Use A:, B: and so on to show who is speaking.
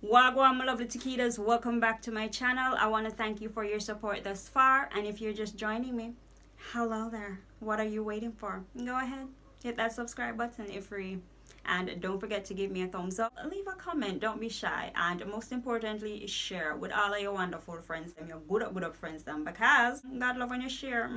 A: Wagwan, my lovely taquitos, welcome back to my channel. I want to thank you for your support thus far, and if you're just joining me, hello there. What are you waiting for? Go ahead, hit that subscribe button if free. And don't forget to give me a thumbs up, leave a comment, don't be shy, and most importantly, share with all of your wonderful friends and your good up friends them because God love when you share.